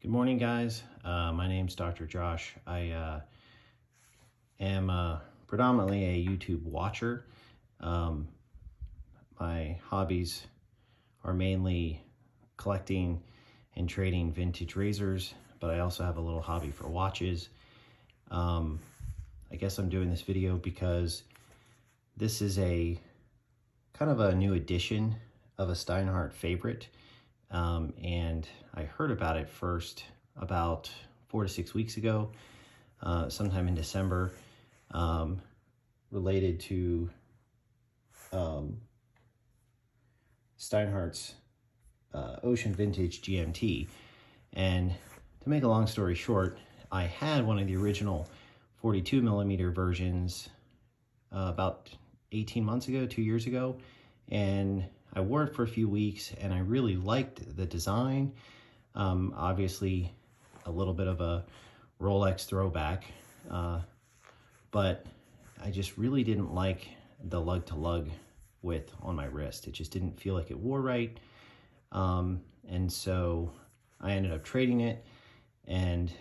Good morning, guys. My name's Dr. Josh. I am predominantly a YouTube watcher. My hobbies are mainly collecting and trading vintage razors, but I also have a little hobby for watches. I guess I'm doing this video because this is a kind of a new edition of a Steinhart favorite. And I heard about it first about 4 to 6 weeks ago, sometime in December, related to Steinhart's Ocean Vintage GMT. And to make a long story short, I had one of the original 42 millimeter versions about 18 months ago, 2 years ago, and I wore it for a few weeks and I really liked the design. Obviously a little bit of a Rolex throwback, but I just really didn't like the lug to lug width on my wrist. It just didn't feel like it wore right. And so I ended up trading it. And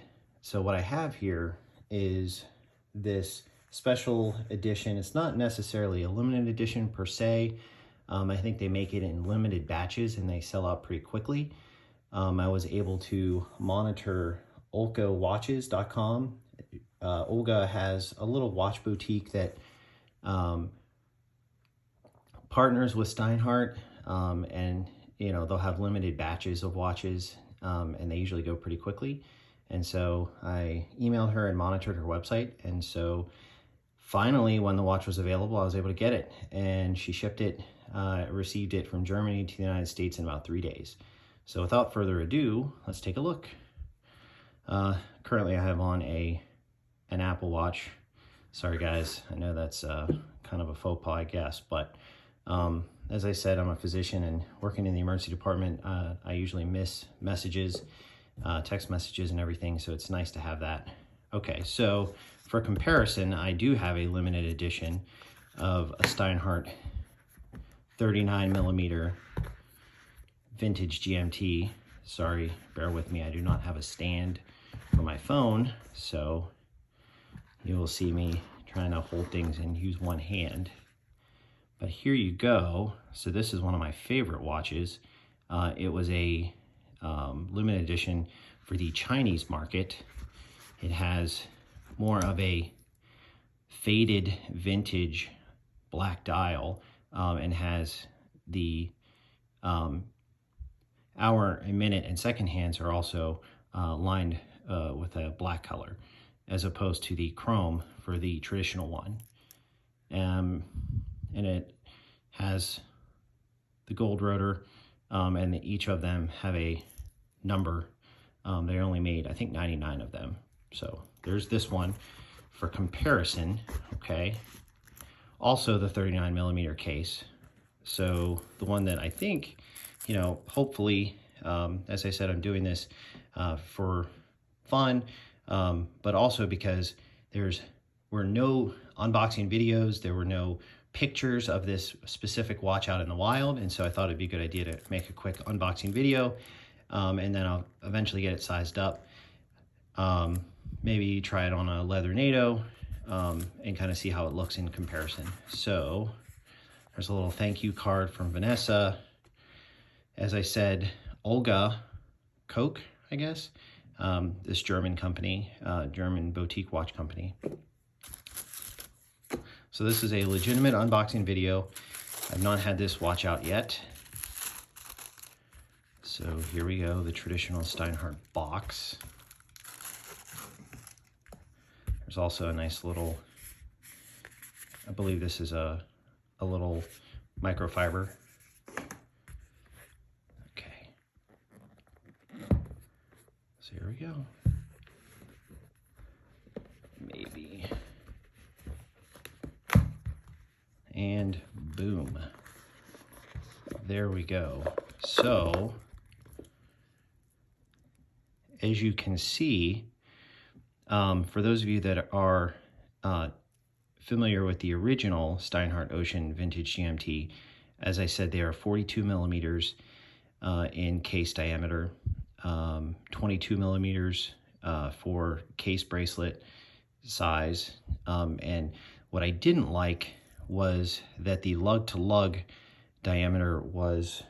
so what I have here is this special edition. It's not necessarily a limited edition per se. I think they make it in limited batches and they sell out pretty quickly. I was able to monitor OlkoWatches.com. Olga has a little watch boutique that partners with Steinhart, and they'll have limited batches of watches, and they usually go pretty quickly. And so I emailed her and monitored her website, and so finally, when the watch was available, I was able to get it, and she shipped it, received it from Germany to the United States in about 3 days. So without further ado, let's take a look. Currently I have on an Apple Watch. Sorry guys, I know that's kind of a faux pas, I guess, but as I said, I'm a physician and working in the emergency department. I usually miss messages, text messages and everything, so it's nice to have that. Okay, so for comparison, I do have a limited edition of a Steinhart 39 millimeter vintage GMT. Sorry, bear with me. I do not have a stand for my phone, so you will see me trying to hold things and use one hand. But here you go. So this is one of my favorite watches. It was a limited edition for the Chinese market. It has more of a faded vintage black dial, and has the hour, a minute, and second hands are also lined with a black color, as opposed to the chrome for the traditional one. And it has the gold rotor, and each of them have a number. They only made, I think, 99 of them. So there's this one for comparison, okay? Also the 39 millimeter case. So the one that I think, hopefully, as I said, I'm doing this for fun, but also because there were no unboxing videos, there were no pictures of this specific watch out in the wild, and so I thought it'd be a good idea to make a quick unboxing video, and then I'll eventually get it sized up. Maybe try it on a leather NATO, and kind of see how it looks in comparison. So there's a little thank you card from Vanessa. As I said, Olga Koch, I guess, this German company, German boutique watch company. So this is a legitimate unboxing video. I've not had this watch out yet. So here we go, the traditional Steinhart box. There's also a nice little, I believe this is a little microfiber. Okay. So here we go. Maybe. And boom. There we go. So, as you can see, for those of you that are familiar with the original Steinhart Ocean Vintage GMT, as I said, they are 42 millimeters in case diameter, 20 22 millimeters for case bracelet size. And what I didn't like was that the lug to lug diameter was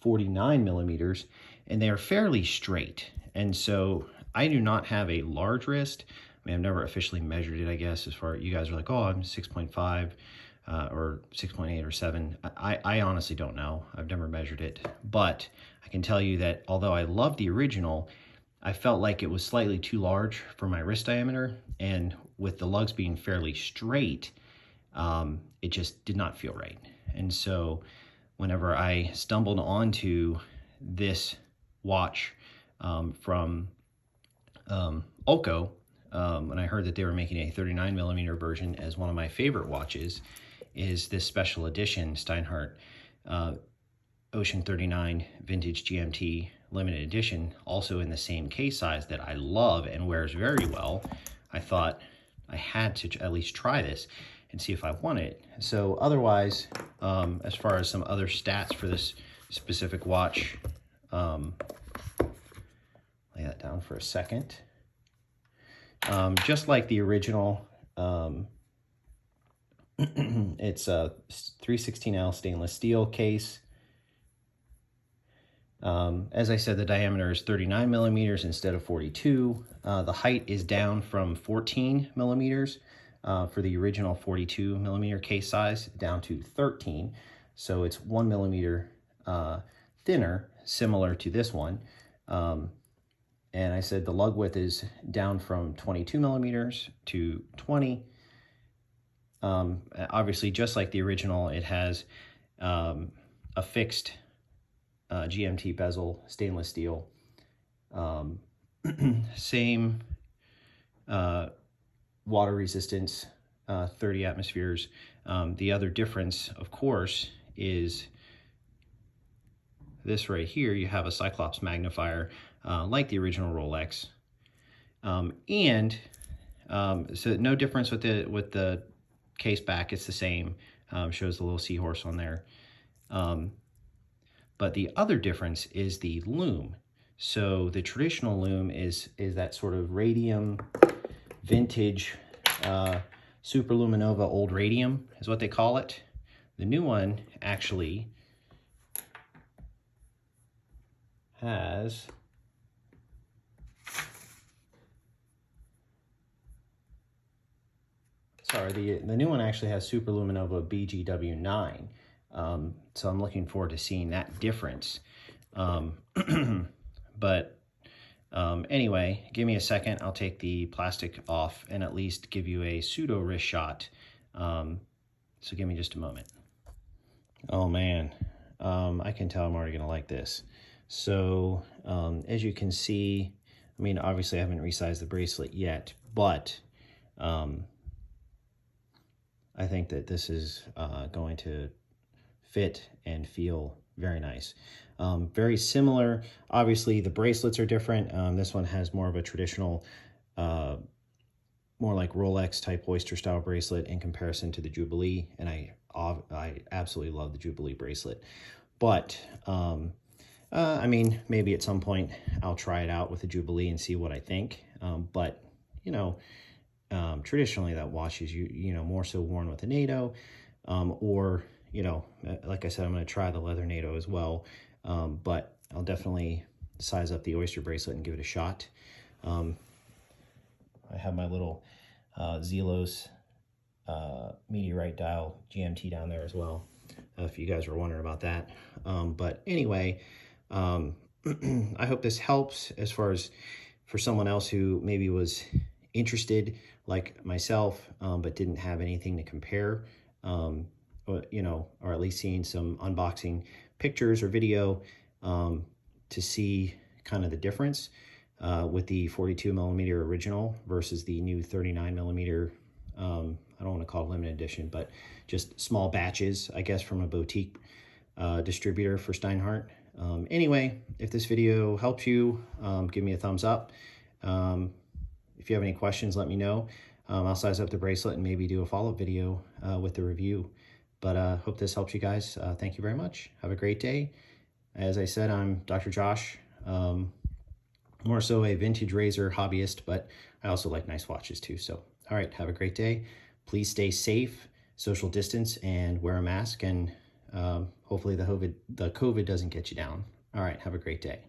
49 millimeters, and they are fairly straight. And so I do not have a large wrist. I mean, I've never officially measured it, I guess, as far, you guys are like, oh, I'm 6.5 or 6.8 or 7. I honestly don't know. I've never measured it. But I can tell you that although I love the original, I felt like it was slightly too large for my wrist diameter. And with the lugs being fairly straight, it just did not feel right. And so whenever I stumbled onto this watch from Olko, and I heard that they were making a 39 millimeter version as one of my favorite watches, is this special edition Steinhart Ocean 39 Vintage GMT limited edition, also in the same case size that I love and wears very well. I thought I had to at least try this and see if I want it. So otherwise, as far as some other stats for this specific watch, lay that down for a second. Just like the original, it's a 316L stainless steel case. As I said, the diameter is 39 millimeters instead of 42. The height is down from 14 millimeters for the original 42 millimeter case size down to 13. So it's 1 millimeter thinner, similar to this one. And I said the lug width is down from 22 millimeters to 20. Obviously, just like the original, it has a fixed GMT bezel, stainless steel. Same water resistance, 30 atmospheres. The other difference, of course, is this right here. You have a Cyclops magnifier like the original Rolex. So no difference with the case back. It's the same. Shows the little seahorse on there. But the other difference is the lume. So the traditional lume is that sort of radium vintage superluminova old radium is what they call it. The new one actually has the new one actually has superluminova BGW9. So I'm looking forward to seeing that difference. But anyway, give me a second. I'll take the plastic off and at least give you a pseudo wrist shot. So give me just a moment. Oh man, I can tell I'm already gonna like this. So as you can see, I mean, obviously I haven't resized the bracelet yet, but I think that this is going to fit and feel very nice. Very similar. Obviously, the bracelets are different. This one has more of a traditional, more like Rolex type oyster style bracelet in comparison to the Jubilee, and I absolutely love the Jubilee bracelet. But I mean, maybe at some point I'll try it out with the Jubilee and see what I think. But you know, traditionally that watch is more so worn with a NATO, or like I said, I'm going to try the leather NATO as well. But I'll definitely size up the oyster bracelet and give it a shot. I have my little Zelos meteorite dial GMT down there as well, if you guys were wondering about that. But anyway, I hope this helps as far as for someone else who maybe was interested like myself, but didn't have anything to compare, or at least seeing some unboxing pictures or video to see kind of the difference with the 42 millimeter original versus the new 39 millimeter. I don't want to call it limited edition, but just small batches, I guess, from a boutique distributor for Steinhart. Anyway, if this video helps you, give me a thumbs up. If you have any questions, let me know. I'll size up the bracelet and maybe do a follow-up video with the review. But hope this helps you guys. Thank you very much. Have a great day. As I said, I'm Dr. Josh. more so a vintage razor hobbyist, but I also like nice watches too. So, all right, have a great day. Please stay safe, social distance, and wear a mask. And hopefully the COVID doesn't get you down. All right, have a great day.